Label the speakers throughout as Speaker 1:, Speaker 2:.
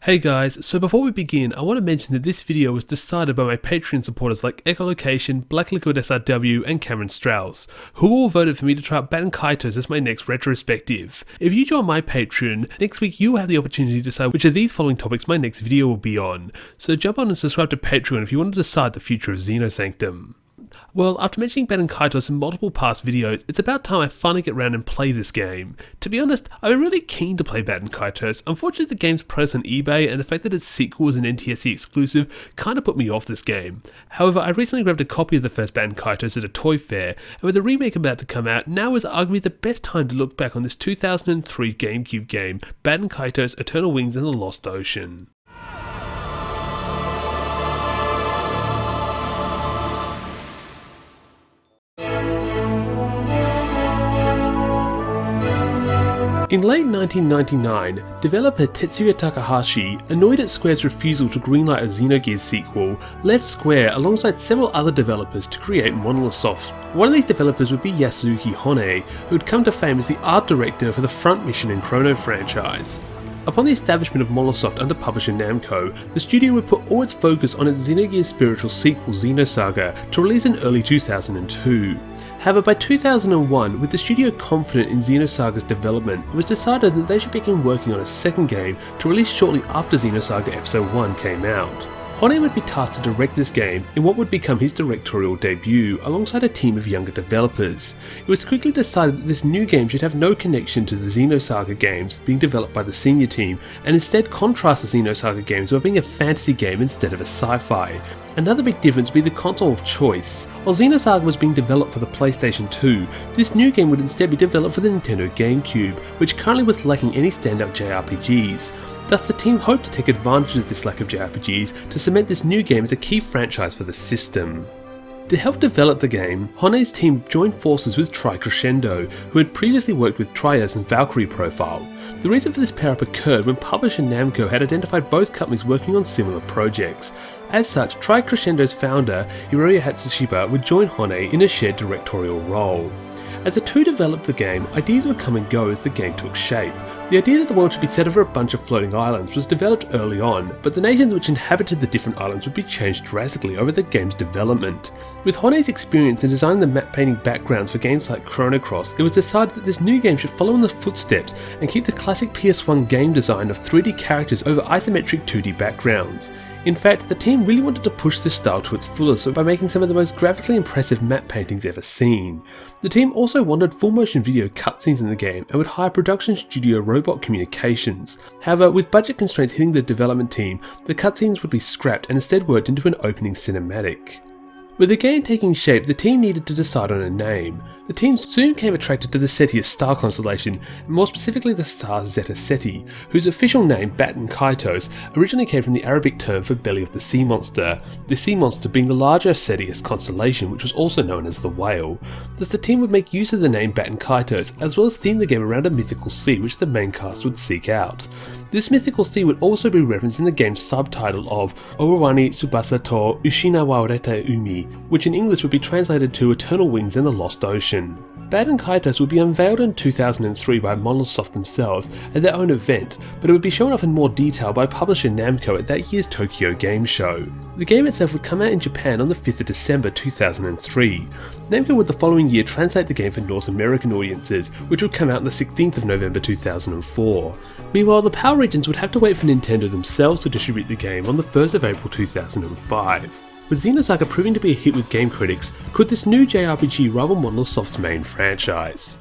Speaker 1: Hey guys, so before we begin, I want to mention that this video was decided by my Patreon supporters like Echolocation, Black Liquid SRW, and Cameron Strauss, who all voted for me to try out Baten Kaitos as my next retrospective. If you join my Patreon, next week you will have the opportunity to decide which of these following topics my next video will be on, so jump on and subscribe to Patreon if you want to decide the future of Xenosanctum. Well, after mentioning Baten Kaitos in multiple past videos, it's about time I finally get around and play this game. To be honest, I've been really keen to play Baten Kaitos. Unfortunately, the game's price on eBay and the fact that its sequel is an NTSC exclusive kinda put me off this game. However, I recently grabbed a copy of the first Baten Kaitos at a toy fair, and with the remake about to come out, now is arguably the best time to look back on this 2003 GameCube game, Baten Kaitos Eternal Wings and the Lost Ocean. In late 1999, developer Tetsuya Takahashi, annoyed at Square's refusal to greenlight a Xenogears sequel, left Square alongside several other developers to create Monolithsoft. One of these developers would be Yasuyuki Honne, who had come to fame as the art director for the Front Mission and Chrono franchise. Upon the establishment of Monolithsoft under publisher Namco, the studio would put all its focus on its Xenogears spiritual sequel Xenosaga to release in early 2002. However, by 2001, with the studio confident in Xenosaga's development, it was decided that they should begin working on a second game to release shortly after Xenosaga Episode 1 came out. Honne would be tasked to direct this game in what would become his directorial debut alongside a team of younger developers. It was quickly decided that this new game should have no connection to the Xenosaga games being developed by the senior team, and instead contrast the Xenosaga games by being a fantasy game instead of a sci-fi. Another big difference would be the console of choice. While Xenosaga was being developed for the PlayStation 2, this new game would instead be developed for the Nintendo GameCube, which currently was lacking any standout JRPGs. Thus, the team hoped to take advantage of this lack of JRPGs to cement this new game as a key franchise for the system. To help develop the game, Honne's team joined forces with Crescendo, who had previously worked with Trias and Valkyrie Profile. The reason for this pair-up occurred when publisher Namco had identified both companies working on similar projects. As such, Crescendo's founder, Hiroya Hatsushiba, would join Honne in a shared directorial role. As the two developed the game, ideas would come and go as the game took shape. The idea that the world should be set over a bunch of floating islands was developed early on, but the nations which inhabited the different islands would be changed drastically over the game's development. With Honne's experience in designing the map painting backgrounds for games like Chrono Cross, it was decided that this new game should follow in the footsteps and keep the classic PS1 game design of 3D characters over isometric 2D backgrounds. In fact, the team really wanted to push this style to its fullest by making some of the most graphically impressive map paintings ever seen. The team also wanted full motion video cutscenes in the game and would hire production studio Robot Communications. However, with budget constraints hitting the development team, the cutscenes would be scrapped and instead worked into an opening cinematic. With the game taking shape, the team needed to decide on a name. The team soon became attracted to the Cetius star constellation, and more specifically the star Zeta Ceti, whose official name, Baten Kaitos, originally came from the Arabic term for belly of the sea monster, the sea monster being the larger Cetius constellation, which was also known as the whale. Thus the team would make use of the name Baten Kaitos, as well as theme the game around a mythical sea which the main cast would seek out. This mythical sea would also be referenced in the game's subtitle of Owawani Tsubasa to Ushina wa Oreta Umi, which in English would be translated to Eternal Wings and the Lost Ocean. Baten Kaitos would be unveiled in 2003 by Monolithsoft themselves at their own event, but it would be shown off in more detail by publisher Namco at that year's Tokyo Game Show. The game itself would come out in Japan on the 5th of December 2003. Namco would the following year translate the game for North American audiences, which would come out on the 16th of November 2004. Meanwhile, the PAL regions would have to wait for Nintendo themselves to distribute the game on the 1st of April 2005. With Xenosaga proving to be a hit with game critics, could this new JRPG rival Monolithsoft's main franchise?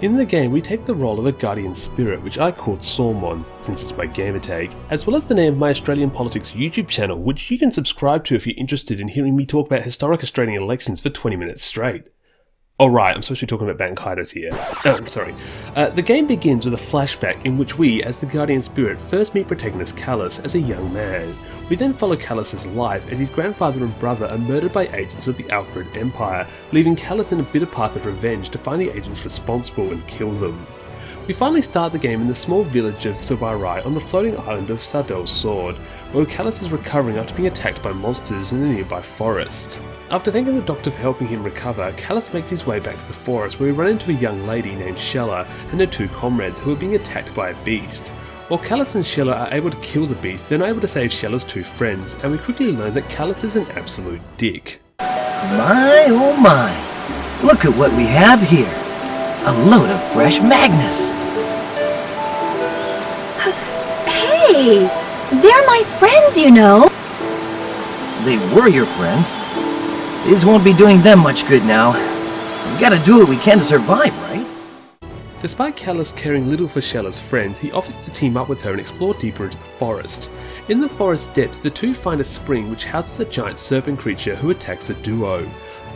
Speaker 1: In the game, we take the role of a guardian spirit, which I called Sormon, since it's my gamertag, as well as the name of my Australian politics YouTube channel, which you can subscribe to if you're interested in hearing me talk about historic Australian elections for 20 minutes straight. Oh right, I'm supposed to be talking about Baten Kaitos here. I'm sorry. The game begins with a flashback in which we, as the Guardian Spirit, first meet protagonist Callus as a young man. We then follow Callus's life as his grandfather and brother are murdered by agents of the Alfred Empire, leaving Callus in a bitter path of revenge to find the agents responsible and kill them. We finally start the game in the small village of Subarai on the floating island of Sardel's Sword, where Callis is recovering after being attacked by monsters in a nearby forest. After thanking the doctor for helping him recover, Callis makes his way back to the forest where we run into a young lady named Shella and her two comrades who are being attacked by a beast. While Callis and Shella are able to kill the beast, they're not able to save Shella's two friends, and we quickly learn that Callis is an absolute dick.
Speaker 2: My oh my, look at what we have here. A load of fresh magnets.
Speaker 3: Hey, they're my friends, you know.
Speaker 2: They were your friends. This won't be doing them much good now. We gotta do what we can to survive, right?
Speaker 1: Despite Callis caring little for Shella's friends, he offers to team up with her and explore deeper into the forest. In the forest depths, the two find a spring which houses a giant serpent creature who attacks the duo.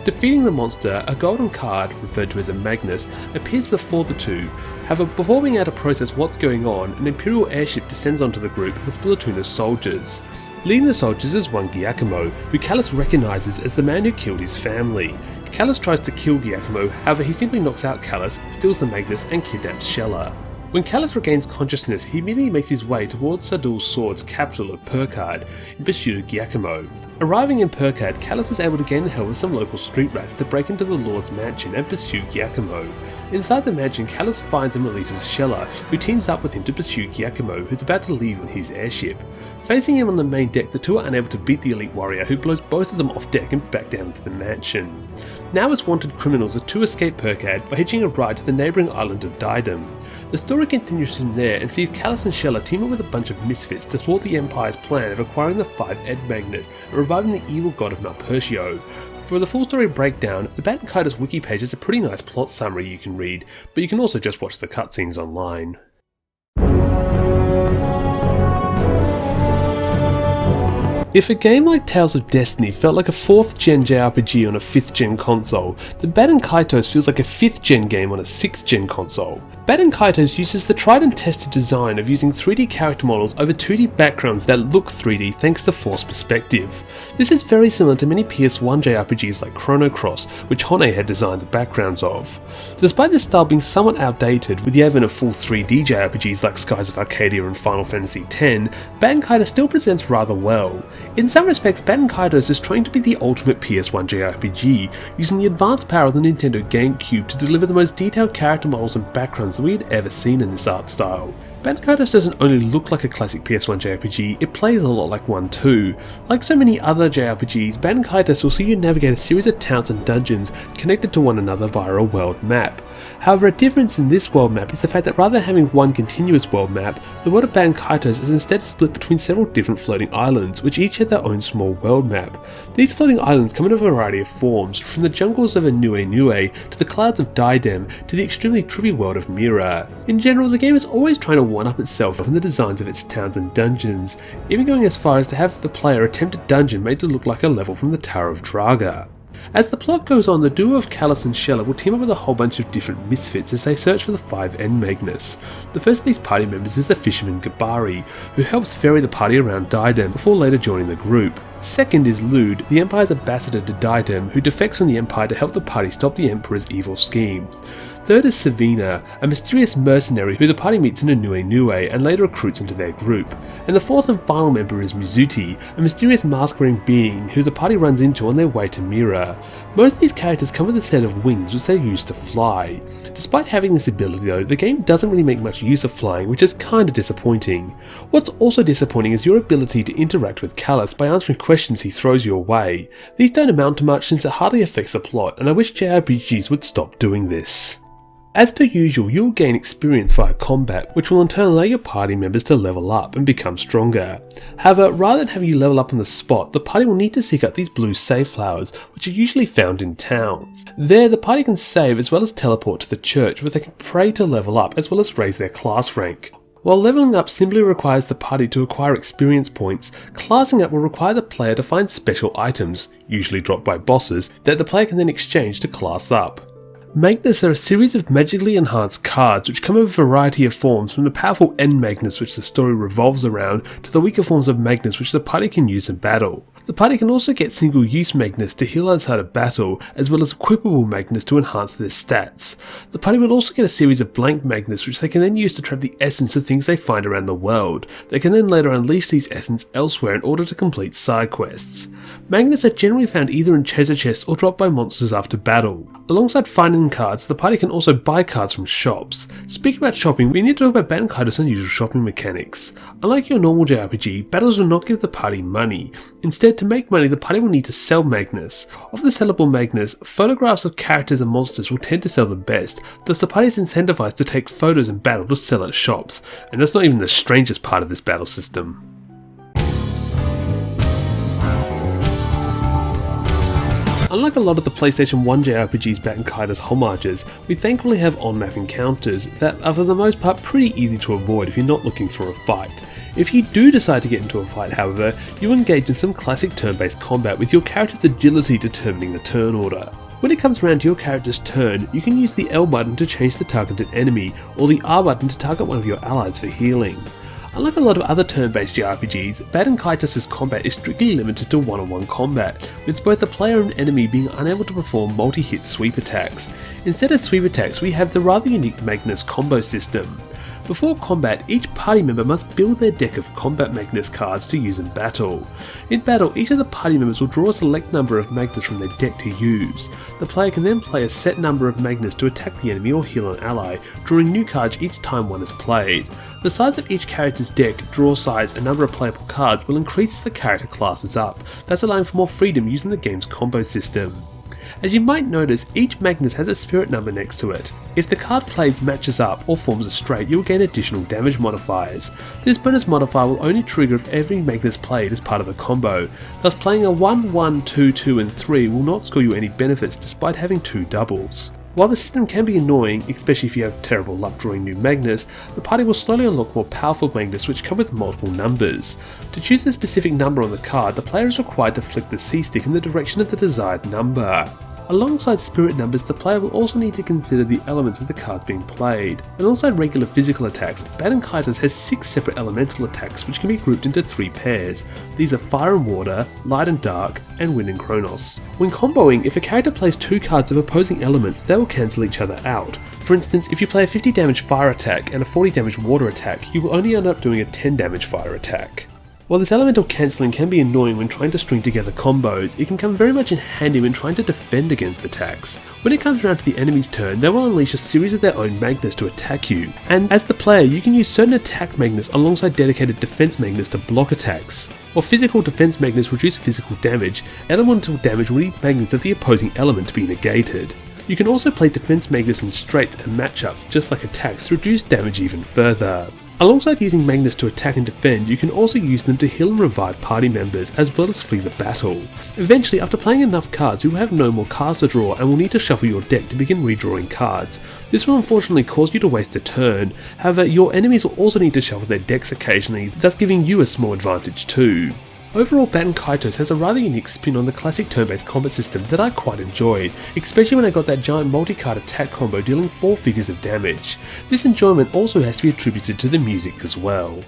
Speaker 1: Defeating the monster, a golden card, referred to as a Magnus, appears before the two. However, before being able to process what's going on, an Imperial airship descends onto the group with a platoon of soldiers. Leading the soldiers is one Giacomo, who Callis recognises as the man who killed his family. Callis tries to kill Giacomo, however he simply knocks out Callis, steals the Magnus and kidnaps Shella. When Callis regains consciousness, he immediately makes his way towards Sardel's Sword's capital of Purkard in pursuit of Giacomo. Arriving in Purkard, Callis is able to gain the help of some local street rats to break into the Lord's mansion and pursue Giacomo. Inside the mansion, Callis finds and releases Shella, who teams up with him to pursue Giacomo, who's about to leave on his airship. Facing him on the main deck, the two are unable to beat the elite warrior, who blows both of them off deck and back down into the mansion. Now as wanted criminals, the two escape Purkard by hitching a ride to the neighbouring island of Diadem. The story continues from there and sees Callis and Shella team up with a bunch of misfits to thwart the Empire's plan of acquiring the 5 Ed Magnets and reviving the evil god of Malpertio. For the full story breakdown, the Baten Kaitos wiki page has a pretty nice plot summary you can read, but you can also just watch the cutscenes online. If a game like Tales of Destiny felt like a 4th gen JRPG on a 5th gen console, then Baten Kaitos feels like a 5th gen game on a 6th gen console. Baten Kaitos uses the tried and tested design of using 3D character models over 2D backgrounds that look 3D thanks to forced perspective. This is very similar to many PS1 JRPGs like Chrono Cross, which Honne had designed the backgrounds of. Despite this style being somewhat outdated with the advent of full 3D JRPGs like Skies of Arcadia and Final Fantasy X, Baten Kaitos still presents rather well. In some respects, Baten Kaitos is trying to be the ultimate PS1 JRPG, using the advanced power of the Nintendo GameCube to deliver the most detailed character models and backgrounds that we had ever seen in this art style. Baten Kaitos doesn't only look like a classic PS1 JRPG, it plays a lot like one too. Like so many other JRPGs, Baten Kaitos will see you navigate a series of towns and dungeons connected to one another via a world map. However, a difference in this world map is the fact that rather than having one continuous world map, the world of Baten Kaitos is instead split between several different floating islands, which each have their own small world map. These floating islands come in a variety of forms, from the jungles of Inue Nue to the clouds of Diadem to the extremely trippy world of Mira. In general, the game is always trying to one-up itself in the designs of its towns and dungeons, even going as far as to have the player attempt a dungeon made to look like a level from the Tower of Draga. As the plot goes on, the duo of Callis and Shella will team up with a whole bunch of different misfits as they search for the 5 N Magnus. The first of these party members is the fisherman Gabari, who helps ferry the party around Diadem before later joining the group. Second is Lude, the Empire's ambassador to Diadem, who defects from the Empire to help the party stop the Emperor's evil schemes. Third is Savina, a mysterious mercenary who the party meets in Inue Nue and later recruits into their group. And the fourth and final member is Mizuti, a mysterious mask-wearing being who the party runs into on their way to Mira. Most of these characters come with a set of wings which they use to fly. Despite having this ability though, the game doesn't really make much use of flying, which is kinda disappointing. What's also disappointing is your ability to interact with Callis by answering questions he throws your way. These don't amount to much since it hardly affects the plot, and I wish JRPGs would stop doing this. As per usual, you will gain experience via combat, which will in turn allow your party members to level up and become stronger. However, rather than have you level up on the spot, the party will need to seek out these blue save flowers, which are usually found in towns. There, the party can save as well as teleport to the church, where they can pray to level up as well as raise their class rank. While leveling up simply requires the party to acquire experience points, classing up will require the player to find special items, usually dropped by bosses, that the player can then exchange to class up. Magnets are a series of magically enhanced cards which come in a variety of forms, from the powerful N Magnets which the story revolves around to the weaker forms of Magnets which the party can use in battle. The party can also get single-use magnets to heal outside of battle, as well as equipable magnets to enhance their stats. The party will also get a series of blank magnets which they can then use to trap the essence of things they find around the world. They can then later unleash these essence elsewhere in order to complete side quests. Magnets are generally found either in treasure chests or dropped by monsters after battle. Alongside finding cards, the party can also buy cards from shops. Speaking about shopping, we need to talk about Baten and Kaitos' unusual shopping mechanics. Unlike your normal JRPG, battles will not give the party money. Instead, to make money, the party will need to sell magnets. Of the sellable magnets, photographs of characters and monsters will tend to sell the best, thus the party is incentivized to take photos in battle to sell at shops, and that's not even the strangest part of this battle system. Unlike a lot of the PlayStation 1 JRPG's Baten and Kaitos homages, we thankfully have on-map encounters that are for the most part pretty easy to avoid if you're not looking for a fight. If you do decide to get into a fight, however, you engage in some classic turn-based combat with your character's agility determining the turn order. When it comes around to your character's turn, you can use the L button to change the targeted enemy, or the R button to target one of your allies for healing. Unlike a lot of other turn-based JRPGs, Baten and Kaitos' combat is strictly limited to one-on-one combat, with both the player and enemy being unable to perform multi-hit sweep attacks. Instead of sweep attacks, we have the rather unique Magnus combo system. Before combat, each party member must build their deck of combat Magnus cards to use in battle. In battle, each of the party members will draw a select number of Magnus from their deck to use. The player can then play a set number of Magnus to attack the enemy or heal an ally, drawing new cards each time one is played. The size of each character's deck, draw size, and number of playable cards will increase as the character classes up, thus allowing for more freedom using the game's combo system. As you might notice, each Magnus has a spirit number next to it. If the card played matches up or forms a straight, you will gain additional damage modifiers. This bonus modifier will only trigger if every Magnus played is part of a combo, thus playing a 1, 1, 2, 2 and 3 will not score you any benefits despite having 2 doubles. While the system can be annoying, especially if you have terrible luck drawing new Magnus, the party will slowly unlock more powerful Magnus which come with multiple numbers. To choose a specific number on the card, the player is required to flick the C-stick in the direction of the desired number. Alongside spirit numbers, the player will also need to consider the elements of the cards being played. Alongside regular physical attacks, Baten and Kaitos has 6 separate elemental attacks which can be grouped into 3 pairs. These are Fire and Water, Light and Dark, and Wind and Chronos. When comboing, if a character plays 2 cards of opposing elements, they will cancel each other out. For instance, if you play a 50 damage fire attack and a 40 damage water attack, you will only end up doing a 10 damage fire attack. While this elemental cancelling can be annoying when trying to string together combos, it can come very much in handy when trying to defend against attacks. When it comes around to the enemy's turn, they will unleash a series of their own Magnus to attack you, and as the player you can use certain attack Magnus alongside dedicated defense Magnus to block attacks. While physical defense Magnus reduce physical damage, elemental damage will need Magnus of the opposing element to be negated. You can also play defense Magnus in straights and matchups just like attacks to reduce damage even further. Alongside using Magnus to attack and defend, you can also use them to heal and revive party members, as well as flee the battle. Eventually, after playing enough cards, you will have no more cards to draw and will need to shuffle your deck to begin redrawing cards. This will unfortunately cause you to waste a turn, however your enemies will also need to shuffle their decks occasionally, thus giving you a small advantage too. Overall, Baten and Kaitos has a rather unique spin on the classic turn-based combat system that I quite enjoyed, especially when I got that giant multi-card attack combo dealing 4 figures of damage. This enjoyment also has to be attributed to the music as well.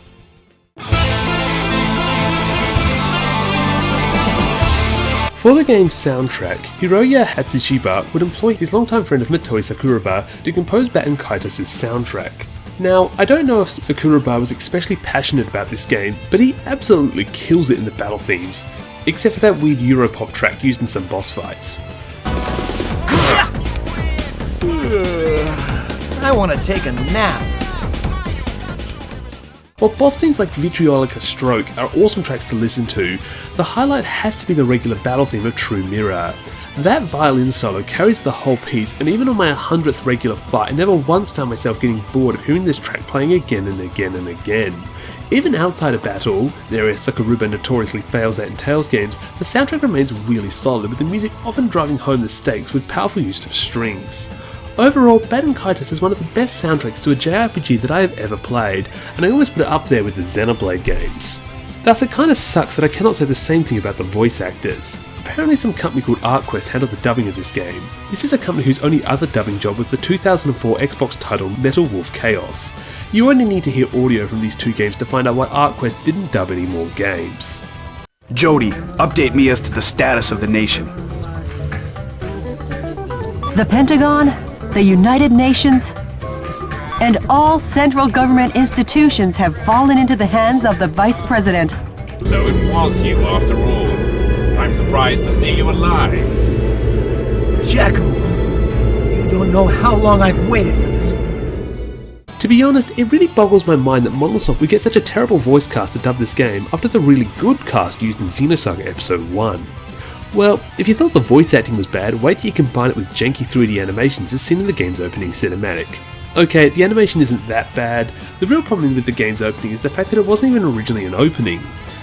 Speaker 1: For the game's soundtrack, Hiroya Hatsushiba would employ his longtime friend of Motoi Sakuraba to compose Baten and Kaitos' soundtrack. Now, I don't know if Sakuraba was especially passionate about this game, but he absolutely kills it in the battle themes, except for that weird Europop track used in some boss fights.
Speaker 2: I want to take a nap.
Speaker 1: While boss themes like Vitriolica Stroke are awesome tracks to listen to, the highlight has to be the regular battle theme of True Mirror. That violin solo carries the whole piece, and even on my 100th regular fight, I never once found myself getting bored of hearing this track playing again and again and again. Even outside of battle, the area Sakuraba notoriously fails at in Tales games, the soundtrack remains really solid, with the music often driving home the stakes with powerful use of strings. Overall, Baten and Kaitos is one of the best soundtracks to a JRPG that I have ever played, and I almost put it up there with the Xenoblade games. Thus, it kinda sucks that I cannot say the same thing about the voice actors. Apparently some company called ArtQuest handled the dubbing of this game. This is a company whose only other dubbing job was the 2004 Xbox title Metal Wolf Chaos. You only need to hear audio from these 2 games to find out why ArtQuest didn't dub any more games.
Speaker 4: Jody, update me as to the status of the nation.
Speaker 5: The Pentagon, the United Nations, and all central government institutions have fallen into the hands of the Vice President.
Speaker 6: So it was you after all. I'm surprised to see you alive.
Speaker 2: Giacomo, you don't know how long I've waited for this moment.
Speaker 1: To be honest, it really boggles my mind that Monolithsoft would get such a terrible voice cast to dub this game after the really good cast used in Xenosaga Episode 1. Well, if you thought the voice acting was bad, wait till you combine it with janky 3D animations as seen in the game's opening cinematic. Okay, the animation isn't that bad. The real problem with the game's opening is the fact that it wasn't even originally an opening.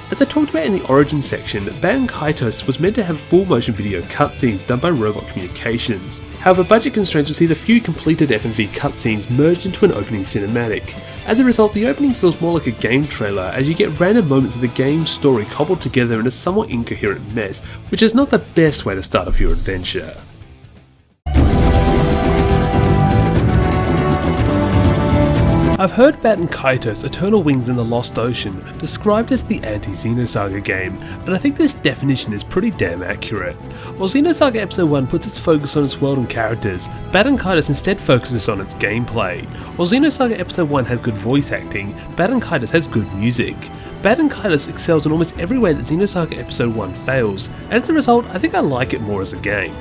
Speaker 1: As I talked about in the Origin section, Baten Kaitos was meant to have full motion video cutscenes done by Robot Communications. However, budget constraints will see the few completed FMV cutscenes merged into an opening cinematic. As a result, the opening feels more like a game trailer as you get random moments of the game's story cobbled together in a somewhat incoherent mess, which is not the best way to start off your adventure. I've heard Baten Kaitos Eternal Wings in the Lost Ocean described as the anti-Xenosaga game, and I think this definition is pretty damn accurate. While Xenosaga Episode 1 puts its focus on its world and characters, Baten Kaitos instead focuses on its gameplay. While Xenosaga Episode 1 has good voice acting, Baten Kaitos has good music. Baten Kaitos excels in almost every way that Xenosaga Episode 1 fails, and as a result, I think I like it more as a game.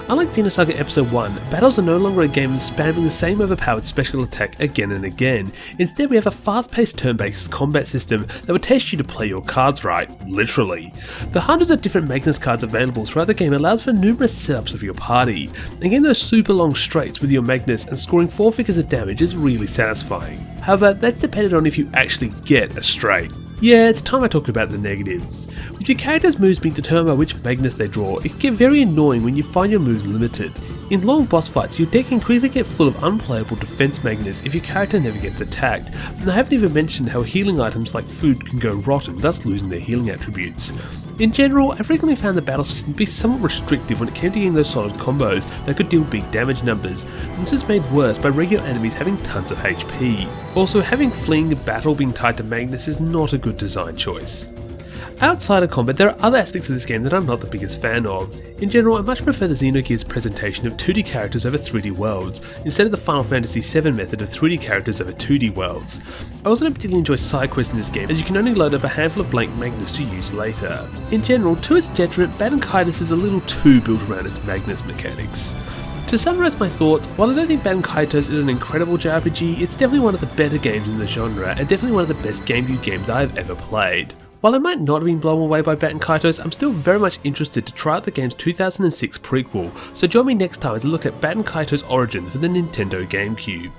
Speaker 1: Unlike Xenosaga Episode 1, battles are no longer a game of spamming the same overpowered special attack again and again. Instead, we have a fast-paced turn-based combat system that will test you to play your cards right, literally. The hundreds of different Magnus cards available throughout the game allows for numerous setups of your party, and getting those super long straights with your Magnus and scoring 4 figures of damage is really satisfying. However, that's dependent on if you actually get a straight. Yeah, it's time I talk about the negatives. With your character's moves being determined by which Magnus they draw, it can get very annoying when you find your moves limited. In long boss fights, your deck can quickly get full of unplayable defense Magnus if your character never gets attacked, and I haven't even mentioned how healing items like food can go rotten, thus losing their healing attributes. In general, I've frequently found the battle system to be somewhat restrictive when it came to getting those solid combos that could deal big damage numbers, and this is made worse by regular enemies having tons of HP. Also, having fleeing battle being tied to Magnus is not a good design choice. Outside of combat, there are other aspects of this game that I'm not the biggest fan of. In general, I much prefer the Xenogears presentation of 2D characters over 3D worlds, instead of the Final Fantasy VII method of 3D characters over 2D worlds. I also don't particularly enjoy side quests in this game, as you can only load up a handful of blank Magnus to use later. In general, to its detriment, Baten Kaitos is a little too built around its Magnus mechanics. To summarise my thoughts, while I don't think Baten Kaitos is an incredible JRPG, it's definitely one of the better games in the genre, and definitely one of the best GameCube games I've ever played. While I might not have been blown away by Baten Kaitos, I'm still very much interested to try out the game's 2006 prequel, so join me next time as I look at Baten Kaitos Origins for the Nintendo GameCube.